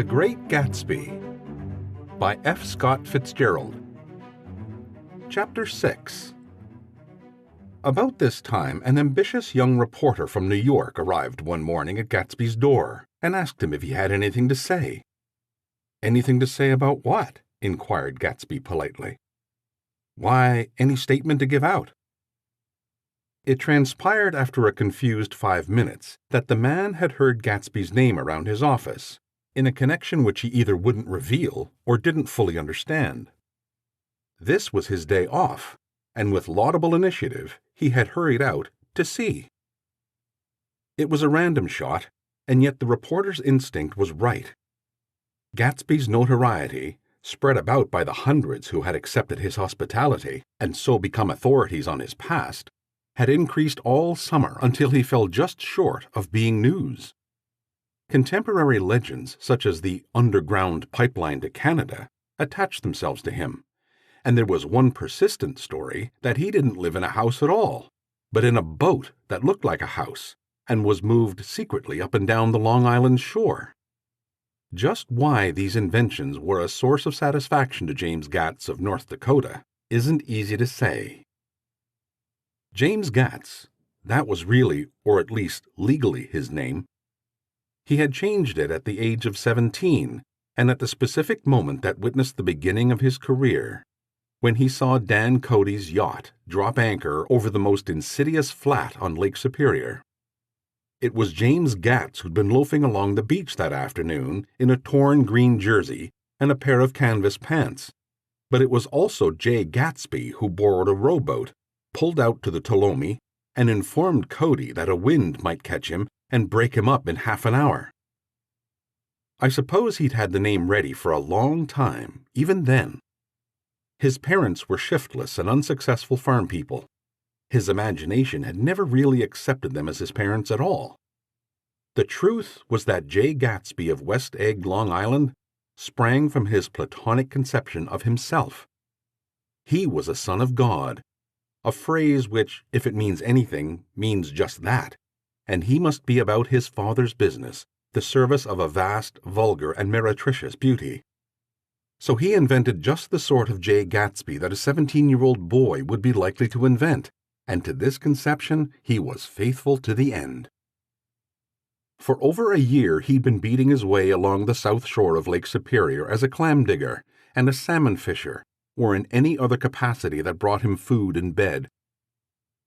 The Great Gatsby by F. Scott Fitzgerald. Chapter 6. About this time, an ambitious young reporter from New York arrived one morning at Gatsby's door and asked him if he had anything to say. "Anything to say about what?" inquired Gatsby politely. "Why, any statement to give out." It transpired after a confused 5 minutes that the man had heard Gatsby's name around his office, in a connection which he either wouldn't reveal or didn't fully understand. This was his day off, and with laudable initiative, he had hurried out to see. It was a random shot, and yet the reporter's instinct was right. Gatsby's notoriety, spread about by the hundreds who had accepted his hospitality and so become authorities on his past, had increased all summer until he fell just short of being news. Contemporary legends such as the underground pipeline to Canada attached themselves to him, and there was one persistent story that he didn't live in a house at all, but in a boat that looked like a house and was moved secretly up and down the Long Island shore. Just why these inventions were a source of satisfaction to James Gatz of North Dakota isn't easy to say. James Gatz, that was really, or at least legally, his name. He had changed it at the age of 17, and at the specific moment that witnessed the beginning of his career, when he saw Dan Cody's yacht drop anchor over the most insidious flat on Lake Superior. It was James Gatz who'd been loafing along the beach that afternoon in a torn green jersey and a pair of canvas pants, but it was also J. Gatsby who borrowed a rowboat, pulled out to the Tuolumne, and informed Cody that a wind might catch him and break him up in half an hour. I suppose he'd had the name ready for a long time, even then. His parents were shiftless and unsuccessful farm people. His imagination had never really accepted them as his parents at all. The truth was that J. Gatsby of West Egg, Long Island, sprang from his platonic conception of himself. He was a son of God, a phrase which, if it means anything, means just that, and he must be about his father's business, the service of a vast, vulgar, and meretricious beauty. So he invented just the sort of J. Gatsby that a 17-year-old boy would be likely to invent, and to this conception he was faithful to the end. For over a year he'd been beating his way along the south shore of Lake Superior as a clam digger and a salmon fisher, or in any other capacity that brought him food and bed.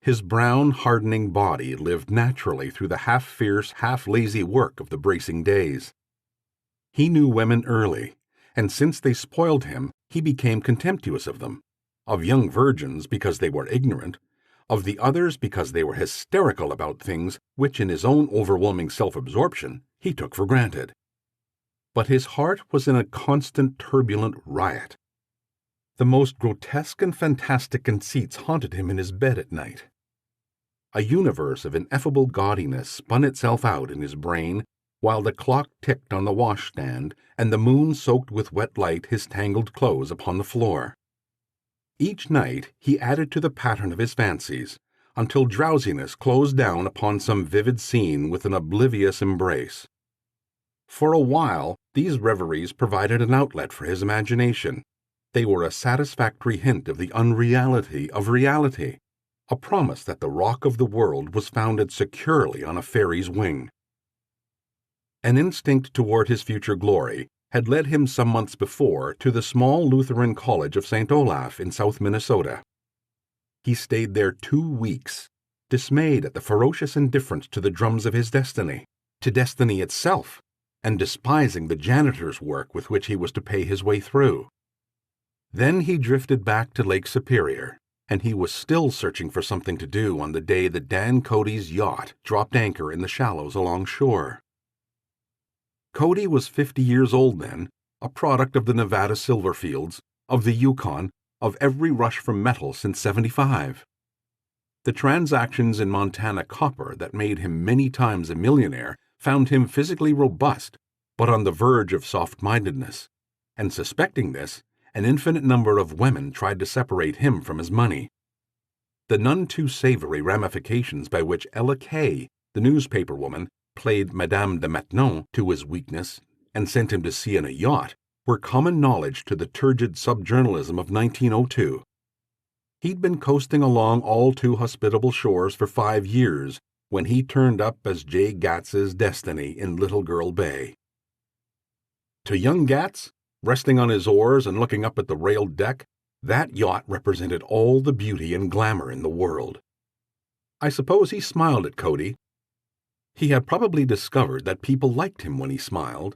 His brown, hardening body lived naturally through the half-fierce, half-lazy work of the bracing days. He knew women early, and since they spoiled him, he became contemptuous of them, of young virgins because they were ignorant, of the others because they were hysterical about things which in his own overwhelming self-absorption he took for granted. But his heart was in a constant turbulent riot. The most grotesque and fantastic conceits haunted him in his bed at night. A universe of ineffable gaudiness spun itself out in his brain while the clock ticked on the washstand and the moon soaked with wet light his tangled clothes upon the floor. Each night he added to the pattern of his fancies, until drowsiness closed down upon some vivid scene with an oblivious embrace. For a while, these reveries provided an outlet for his imagination. They were a satisfactory hint of the unreality of reality, a promise that the rock of the world was founded securely on a fairy's wing. An instinct toward his future glory had led him some months before to the small Lutheran College of St. Olaf in South Minnesota. He stayed there 2 weeks, dismayed at the ferocious indifference to the drums of his destiny, to destiny itself, and despising the janitor's work with which he was to pay his way through. Then he drifted back to Lake Superior, and he was still searching for something to do on the day that Dan Cody's yacht dropped anchor in the shallows along shore. Cody was 50 years old then, a product of the Nevada silver fields, of the Yukon, of every rush for metal since '75. The transactions in Montana copper that made him many times a millionaire found him physically robust, but on the verge of soft-mindedness, and suspecting this, an infinite number of women tried to separate him from his money. The none too savory ramifications by which Ella Kay, the newspaper woman, played Madame de Maintenon to his weakness and sent him to sea in a yacht were common knowledge to the turgid subjournalism of 1902. He'd been coasting along all too hospitable shores for 5 years when he turned up as J. Gats's destiny in Little Girl Bay. To young Gats, resting on his oars and looking up at the railed deck, that yacht represented all the beauty and glamour in the world. I suppose he smiled at Cody. He had probably discovered that people liked him when he smiled.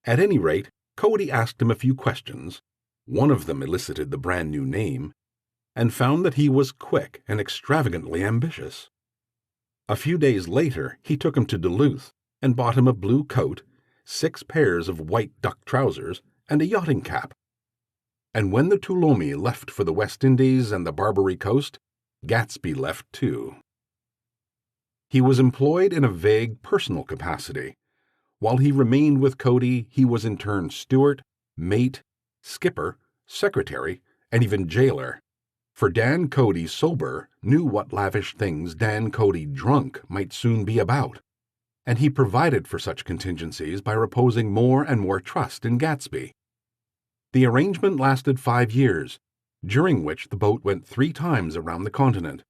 At any rate, Cody asked him a few questions. One of them elicited the brand new name, and found that he was quick and extravagantly ambitious. A few days later, he took him to Duluth and bought him a blue coat, 6 pairs of white duck trousers, and a yachting cap. And when the Tuolumne left for the West Indies and the Barbary Coast, Gatsby left too. He was employed in a vague personal capacity. While he remained with Cody, he was in turn steward, mate, skipper, secretary, and even jailer. For Dan Cody sober knew what lavish things Dan Cody drunk might soon be about, and he provided for such contingencies by reposing more and more trust in Gatsby. The arrangement lasted 5 years, during which the boat went 3 times around the continent.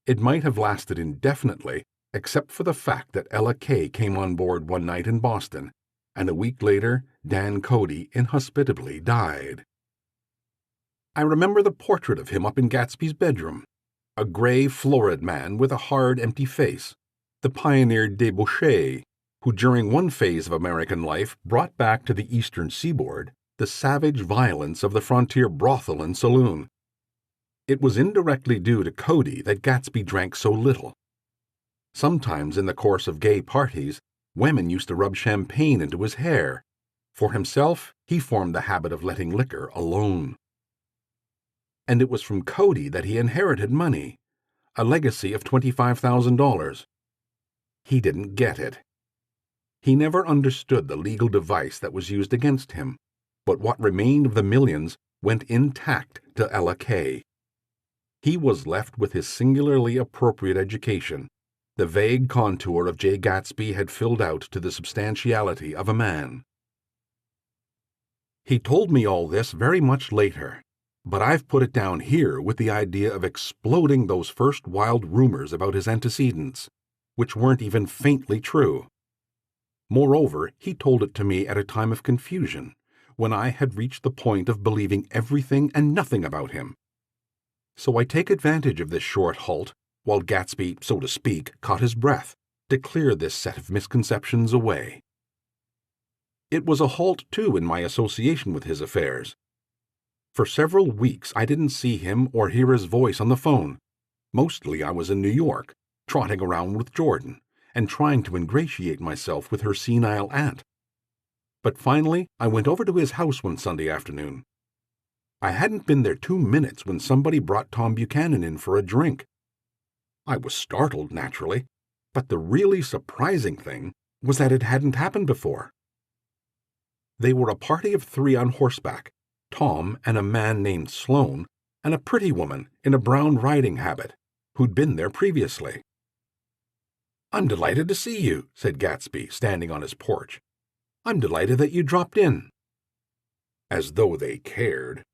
It might have lasted indefinitely, except for the fact that Ella Kay came on board one night in Boston, and a week later Dan Cody inhospitably died. I remember the portrait of him up in Gatsby's bedroom, a gray, florid man with a hard, empty face, the pioneer debauché, who during one phase of American life brought back to the eastern seaboard the savage violence of the frontier brothel and saloon. It was indirectly due to Cody that Gatsby drank so little. Sometimes in the course of gay parties, women used to rub champagne into his hair. For himself, he formed the habit of letting liquor alone. And it was from Cody that he inherited money, a legacy of $25,000. He didn't get it. He never understood the legal device that was used against him, but what remained of the millions went intact to Ella Kay. He was left with his singularly appropriate education. The vague contour of J. Gatsby had filled out to the substantiality of a man. He told me all this very much later, but I've put it down here with the idea of exploding those first wild rumors about his antecedents, which weren't even faintly true. Moreover, he told it to me at a time of confusion, when I had reached the point of believing everything and nothing about him. So I take advantage of this short halt, while Gatsby, so to speak, caught his breath, to clear this set of misconceptions away. It was a halt, too, in my association with his affairs. For several weeks I didn't see him or hear his voice on the phone. Mostly I was in New York, trotting around with Jordan, and trying to ingratiate myself with her senile aunt. But finally I went over to his house one Sunday afternoon. I hadn't been there 2 minutes when somebody brought Tom Buchanan in for a drink. I was startled, naturally, but the really surprising thing was that it hadn't happened before. They were a party of 3 on horseback, Tom and a man named Sloane, and a pretty woman in a brown riding habit, who'd been there previously. "I'm delighted to see you," said Gatsby, standing on his porch. "I'm delighted that you dropped in." As though they cared.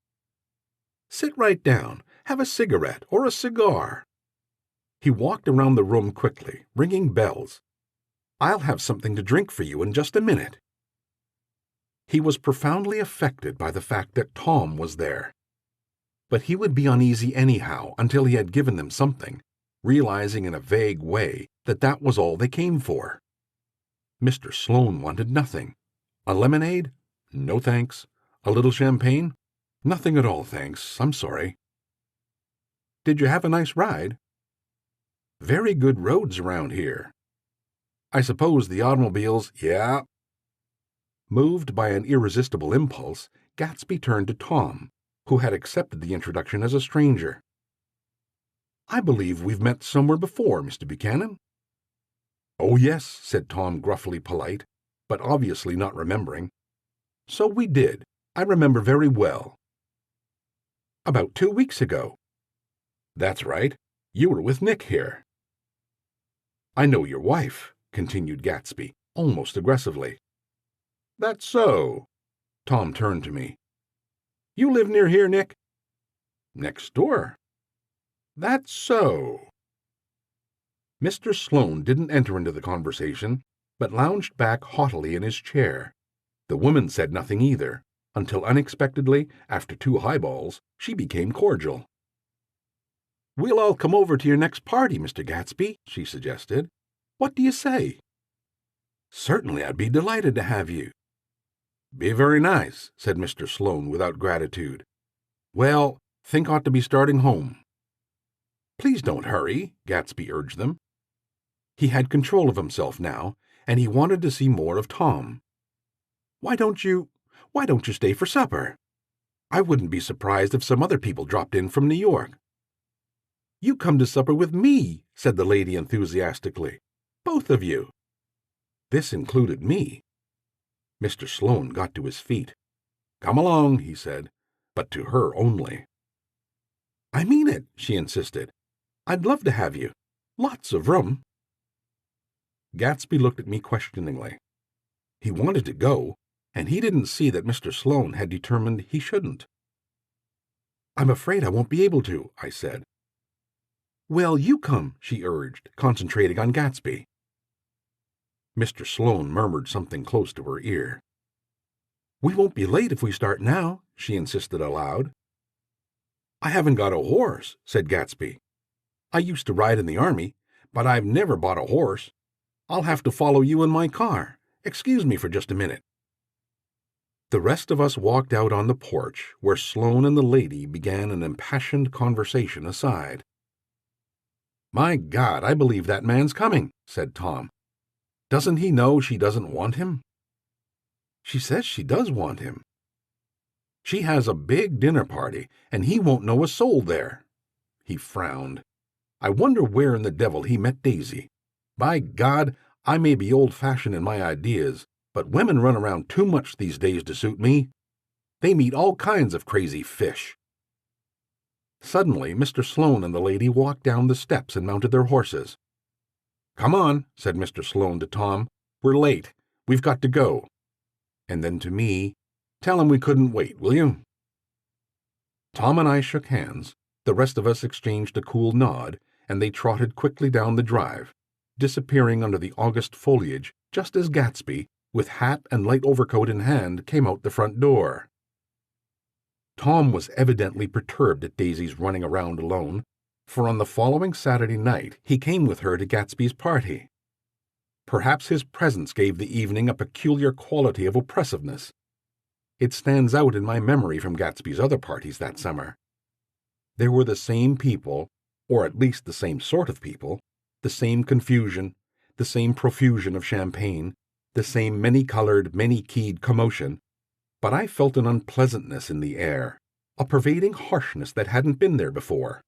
"Sit right down, have a cigarette or a cigar." He walked around the room quickly, ringing bells. "I'll have something to drink for you in just a minute." He was profoundly affected by the fact that Tom was there. But he would be uneasy anyhow until he had given them something, realizing in a vague way that that was all they came for. Mr. Sloane wanted nothing. A lemonade? No thanks. A little champagne? Nothing at all, thanks. I'm sorry. Did you have a nice ride? Very good roads around here. I suppose the automobiles, yeah. Moved by an irresistible impulse, Gatsby turned to Tom, who had accepted the introduction as a stranger. I believe we've met somewhere before, Mr. Buchanan. Oh, yes, said Tom, gruffly polite, but obviously not remembering. So we did. I remember very well. About 2 weeks ago. That's right. You were with Nick here. I know your wife, continued Gatsby, almost aggressively. That's so. Tom turned to me. You live near here, Nick? Next door. That's so. Mr. Sloane didn't enter into the conversation, but lounged back haughtily in his chair. The woman said nothing either, until unexpectedly, after 2 highballs, she became cordial. We'll all come over to your next party, Mr. Gatsby, she suggested. What do you say? Certainly, I'd be delighted to have you. Be very nice, said Mr. Sloane without gratitude. Well, think ought to be starting home. Please don't hurry, Gatsby urged them. He had control of himself now, and he wanted to see more of Tom. Why don't you stay for supper? I wouldn't be surprised if some other people dropped in from New York. You come to supper with me, said the lady enthusiastically. Both of you. This included me. Mr. Sloane got to his feet. Come along, he said, but to her only. I mean it, she insisted. I'd love to have you. Lots of room. Gatsby looked at me questioningly. He wanted to go, and he didn't see that Mr. Sloane had determined he shouldn't. I'm afraid I won't be able to, I said. Well, you come, she urged, concentrating on Gatsby. Mr. Sloane murmured something close to her ear. We won't be late if we start now, she insisted aloud. I haven't got a horse, said Gatsby. I used to ride in the army, but I've never bought a horse. I'll have to follow you in my car. Excuse me for just a minute. The rest of us walked out on the porch, where Sloane and the lady began an impassioned conversation aside. My God, I believe that man's coming, said Tom. Doesn't he know she doesn't want him? She says she does want him. She has a big dinner party, and he won't know a soul there. He frowned. I wonder where in the devil he met Daisy. By God, I may be old-fashioned in my ideas, but women run around too much these days to suit me. They meet all kinds of crazy fish. Suddenly, Mr. Sloane and the lady walked down the steps and mounted their horses. Come on, said Mr. Sloane to Tom. We're late. We've got to go. And then to me, tell him we couldn't wait, will you? Tom and I shook hands. The rest of us exchanged a cool nod, and they trotted quickly down the drive, disappearing under the August foliage just as Gatsby, with hat and light overcoat in hand, came out the front door. Tom was evidently perturbed at Daisy's running around alone, for on the following Saturday night he came with her to Gatsby's party. Perhaps his presence gave the evening a peculiar quality of oppressiveness. It stands out in my memory from Gatsby's other parties that summer. There were the same people, or at least the same sort of people, the same confusion, the same profusion of champagne, the same many-colored, many-keyed commotion, but I felt an unpleasantness in the air, a pervading harshness that hadn't been there before.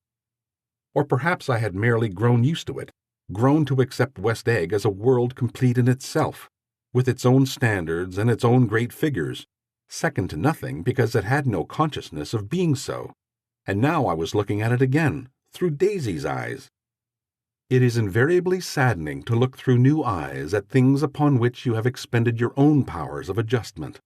Or perhaps I had merely grown used to it, grown to accept West Egg as a world complete in itself, with its own standards and its own great figures, second to nothing because it had no consciousness of being so, and now I was looking at it again, through Daisy's eyes. It is invariably saddening to look through new eyes at things upon which you have expended your own powers of adjustment.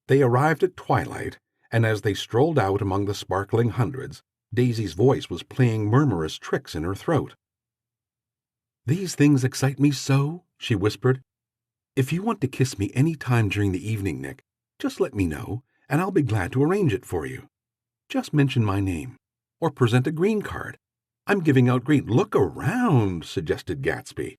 They arrived at twilight, and as they strolled out among the sparkling hundreds, Daisy's voice was playing murmurous tricks in her throat. "These things excite me so," she whispered. "If you want to kiss me any time during the evening, Nick, just let me know, and I'll be glad to arrange it for you. Just mention my name, or present a green card. I'm giving out great look around," suggested Gatsby.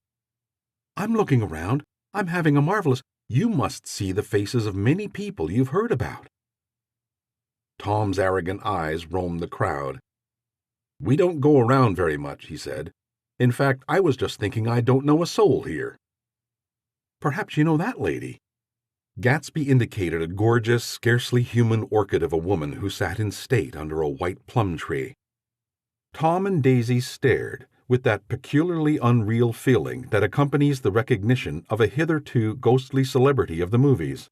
"I'm looking around. I'm having a marvelous— You must see the faces of many people you've heard about." Tom's arrogant eyes roamed the crowd. "We don't go around very much," he said. "In fact, I was just thinking I don't know a soul here." "Perhaps you know that lady." Gatsby indicated a gorgeous, scarcely human orchid of a woman who sat in state under a white plum tree. Tom and Daisy stared, with that peculiarly unreal feeling that accompanies the recognition of a hitherto ghostly celebrity of the movies.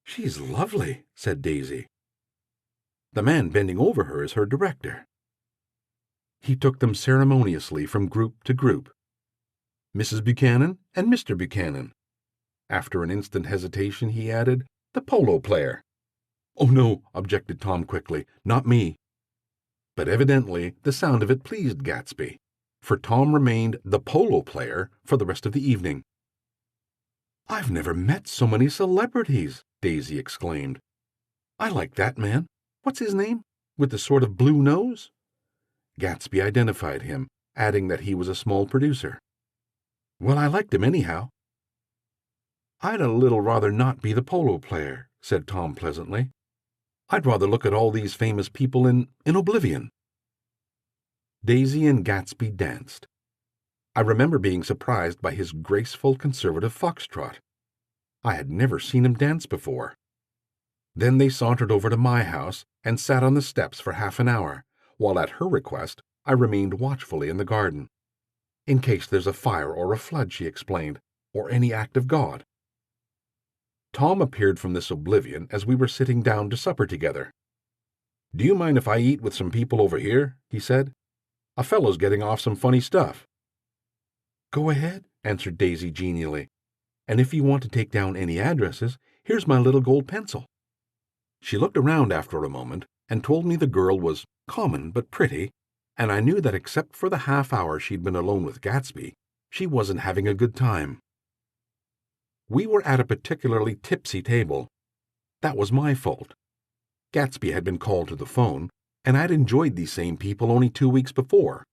"She's lovely," said Daisy. "The man bending over her is her director." He took them ceremoniously from group to group. "Mrs. Buchanan and Mr. Buchanan." After an instant hesitation, he added, "The polo player." "Oh, no," objected Tom quickly, "not me." But evidently the sound of it pleased Gatsby, for Tom remained the polo player for the rest of the evening. "I've never met so many celebrities," Daisy exclaimed. "I like that man. What's his name? With the sort of blue nose?" Gatsby identified him, adding that he was a small producer. "Well, I liked him anyhow." "I'd a little rather not be the polo player," said Tom pleasantly. "I'd rather look at all these famous people in oblivion." Daisy and Gatsby danced. I remember being surprised by his graceful conservative foxtrot. I had never seen him dance before. Then they sauntered over to my house and sat on the steps for half an hour, while at her request I remained watchfully in the garden. "In case there's a fire or a flood," she explained, "or any act of God." Tom appeared from this oblivion as we were sitting down to supper together. "Do you mind if I eat with some people over here?" he said. "A fellow's getting off some funny stuff." "Go ahead," answered Daisy genially. "And if you want to take down any addresses, here's my little gold pencil." She looked around after a moment and told me the girl was common but pretty, and I knew that except for the half hour she'd been alone with Gatsby, she wasn't having a good time. We were at a particularly tipsy table. That was my fault. Gatsby had been called to the phone, and I'd enjoyed these same people only 2 weeks before.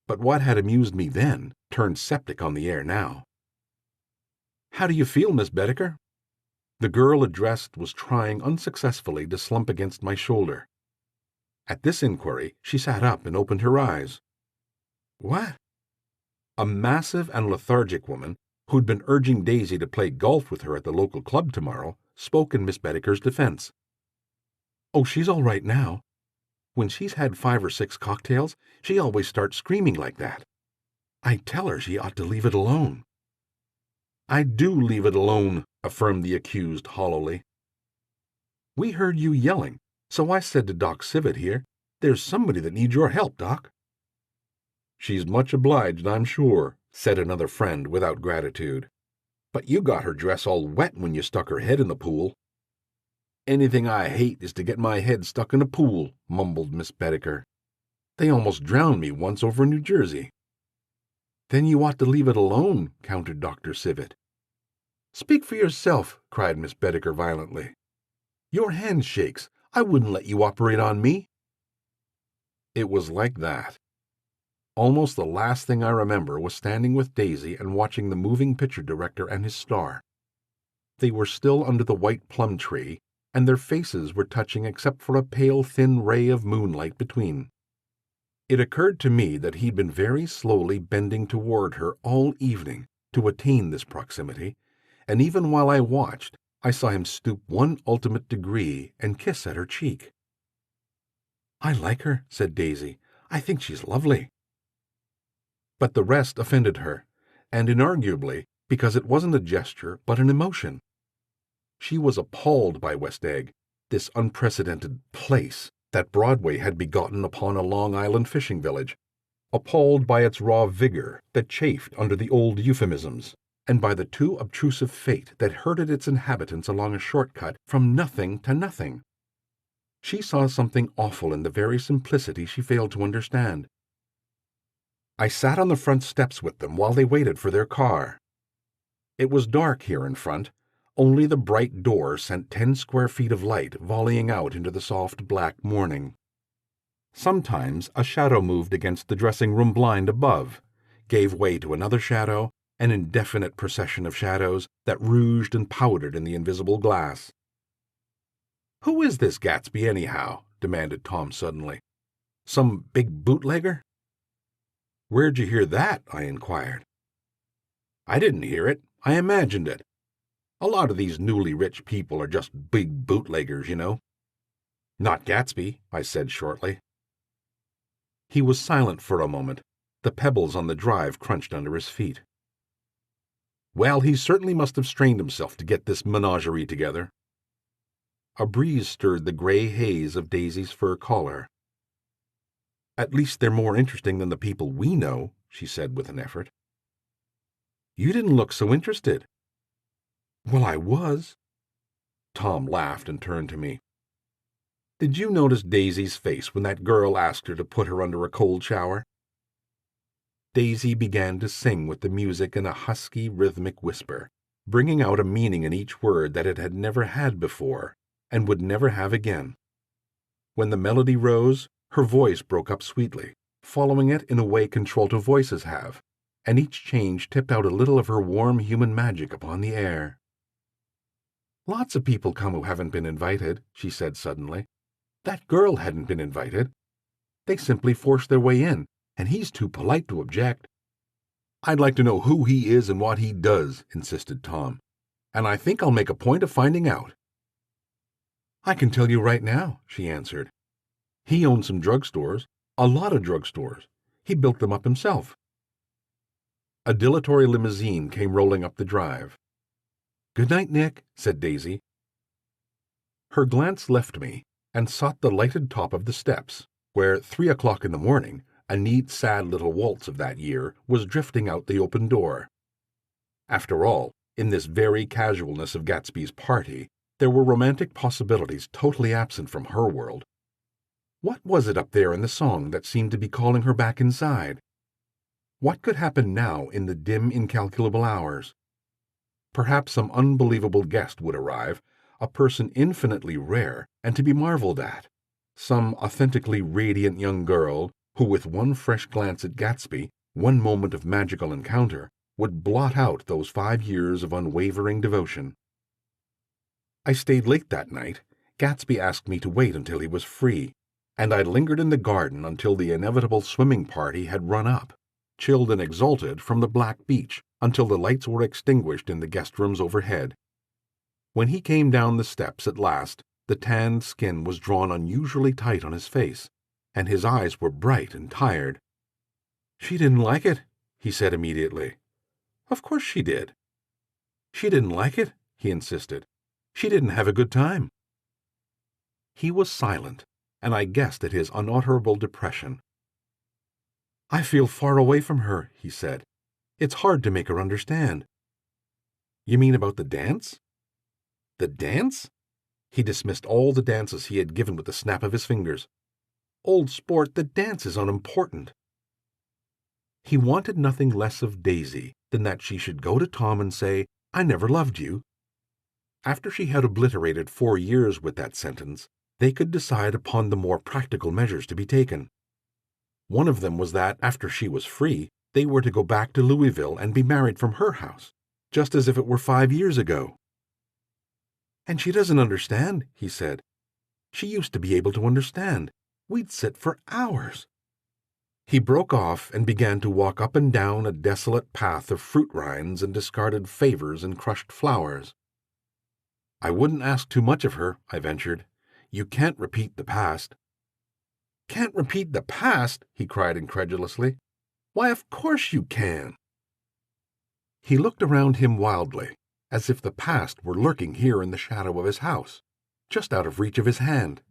But what had amused me then turned septic on the air now. "How do you feel, Miss Bedecker?" The girl addressed was trying unsuccessfully to slump against my shoulder. At this inquiry, she sat up and opened her eyes. "What?" A massive and lethargic woman, who'd been urging Daisy to play golf with her at the local club tomorrow, spoke in Miss Bedecker's defense. "Oh, she's all right now. When she's had 5 or 6 cocktails, she always starts screaming like that. I tell her she ought to leave it alone." "I do leave it alone," affirmed the accused hollowly. "We heard you yelling, so I said to Doc Civet here, 'There's somebody that needs your help, Doc.'" "She's much obliged, I'm sure," said another friend without gratitude. "But you got her dress all wet when you stuck her head in the pool." "Anything I hate is to get my head stuck in a pool," mumbled Miss Bedecker. "They almost drowned me once over in New Jersey." "Then you ought to leave it alone," countered Dr. Civet. "Speak for yourself," cried Miss Bedecker violently. "Your hand shakes. I wouldn't let you operate on me." It was like that. Almost the last thing I remember was standing with Daisy and watching the moving picture director and his star. They were still under the white plum tree, and their faces were touching except for a pale thin ray of moonlight between. It occurred to me that he'd been very slowly bending toward her all evening to attain this proximity, and even while I watched, I saw him stoop one ultimate degree and kiss at her cheek. "I like her," said Daisy. "I think she's lovely." But the rest offended her, and inarguably because it wasn't a gesture but an emotion. She was appalled by West Egg, this unprecedented place that Broadway had begotten upon a Long Island fishing village, appalled by its raw vigor that chafed under the old euphemisms, and by the too obtrusive fate that herded its inhabitants along a shortcut from nothing to nothing. She saw something awful in the very simplicity she failed to understand. I sat on the front steps with them while they waited for their car. It was dark here in front. Only the bright door sent 10 square feet of light volleying out into the soft black morning. Sometimes a shadow moved against the dressing-room blind above, gave way to another shadow, an indefinite procession of shadows that rouged and powdered in the invisible glass. "Who is this Gatsby, anyhow?" demanded Tom suddenly. "Some big bootlegger?" "Where'd you hear that?" I inquired. "I didn't hear it. I imagined it. A lot of these newly rich people are just big bootleggers, you know." "Not Gatsby," I said shortly. He was silent for a moment. The pebbles on the drive crunched under his feet. "Well, he certainly must have strained himself to get this menagerie together." A breeze stirred the gray haze of Daisy's fur collar. "At least they're more interesting than the people we know," she said with an effort. "You didn't look so interested." Well, I was. Tom laughed and turned to me. Did you notice Daisy's face when that girl asked her to put her under a cold shower? Daisy began to sing with the music in a husky, rhythmic whisper, bringing out a meaning in each word that it had never had before and would never have again. When the melody rose, her voice broke up sweetly, following it in a way contralto voices have, and each change tipped out a little of her warm human magic upon the air. Lots of people come who haven't been invited, she said suddenly. That girl hadn't been invited. They simply forced their way in, and he's too polite to object. I'd like to know who he is and what he does, insisted Tom, and I think I'll make a point of finding out. I can tell you right now, she answered. He owns some drugstores, a lot of drugstores. He built them up himself. A dilatory limousine came rolling up the drive. Good night, Nick, said Daisy. Her glance left me and sought the lighted top of the steps, where 3 o'clock in the morning, a neat, sad little waltz of that year, was drifting out the open door. After all, in this very casualness of Gatsby's party, there were romantic possibilities totally absent from her world. What was it up there in the song that seemed to be calling her back inside? What could happen now in the dim, incalculable hours? Perhaps some unbelievable guest would arrive, a person infinitely rare and to be marveled at, some authentically radiant young girl who, with one fresh glance at Gatsby, one moment of magical encounter, would blot out those 5 years of unwavering devotion. I stayed late that night. Gatsby asked me to wait until he was free, and I lingered in the garden until the inevitable swimming party had run up, chilled and exalted from the black beach, until the lights were extinguished in the guest rooms overhead. When he came down the steps at last, the tanned skin was drawn unusually tight on his face, and his eyes were bright and tired. She didn't like it, he said immediately. Of course she did. She didn't like it, he insisted. She didn't have a good time. He was silent, and I guessed at his unutterable depression. I feel far away from her, he said. It's hard to make her understand. You mean about the dance? The dance? He dismissed all the dances he had given with the snap of his fingers. Old sport, the dance is unimportant. He wanted nothing less of Daisy than that she should go to Tom and say, I never loved you. After she had obliterated 4 years with that sentence, they could decide upon the more practical measures to be taken. One of them was that, after she was free, they were to go back to Louisville and be married from her house, just as if it were 5 years ago. And she doesn't understand, he said. She used to be able to understand. We'd sit for hours. He broke off and began to walk up and down a desolate path of fruit rinds and discarded favors and crushed flowers. I wouldn't ask too much of her, I ventured. You can't repeat the past. Can't repeat the past? He cried incredulously. Why, of course you can. He looked around him wildly, as if the past were lurking here in the shadow of his house, just out of reach of his hand.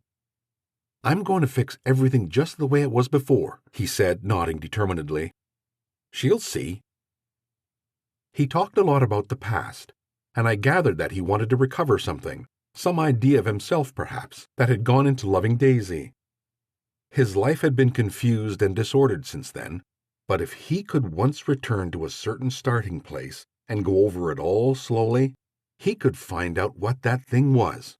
I'm going to fix everything just the way it was before, he said, nodding determinedly. She'll see. He talked a lot about the past, and I gathered that he wanted to recover something, some idea of himself perhaps, that had gone into loving Daisy. His life had been confused and disordered since then, but if he could once return to a certain starting place and go over it all slowly, he could find out what that thing was.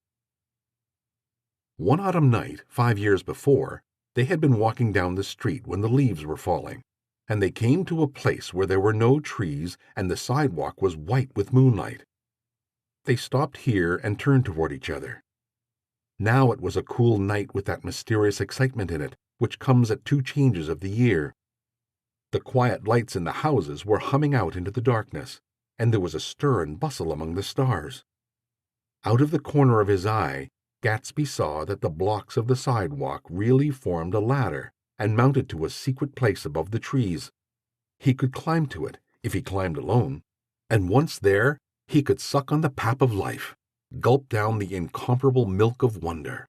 One autumn night, 5 years before, they had been walking down the street when the leaves were falling, and they came to a place where there were no trees and the sidewalk was white with moonlight. They stopped here and turned toward each other. Now it was a cool night with that mysterious excitement in it, which comes at 2 changes of the year. The quiet lights in the houses were humming out into the darkness, and there was a stir and bustle among the stars. Out of the corner of his eye, Gatsby saw that the blocks of the sidewalk really formed a ladder and mounted to a secret place above the trees. He could climb to it, if he climbed alone, and once there, he could suck on the pap of life, gulp down the incomparable milk of wonder.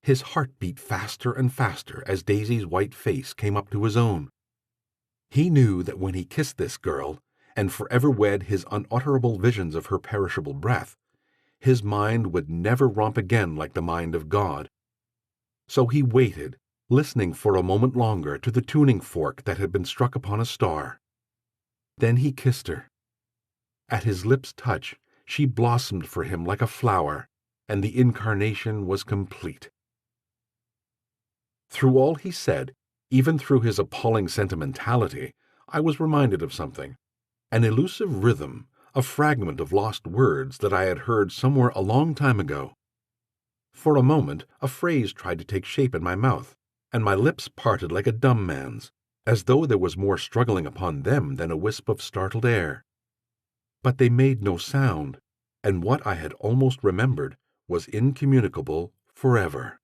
His heart beat faster and faster as Daisy's white face came up to his own. He knew that when he kissed this girl, and forever wed his unutterable visions of her perishable breath, his mind would never romp again like the mind of God. So he waited, listening for a moment longer to the tuning fork that had been struck upon a star. Then he kissed her. At his lips' touch, she blossomed for him like a flower, and the incarnation was complete. Through all he said, even through his appalling sentimentality, I was reminded of something, an elusive rhythm, a fragment of lost words that I had heard somewhere a long time ago. For a moment, a phrase tried to take shape in my mouth, and my lips parted like a dumb man's, as though there was more struggling upon them than a wisp of startled air. But they made no sound, and what I had almost remembered was incommunicable forever.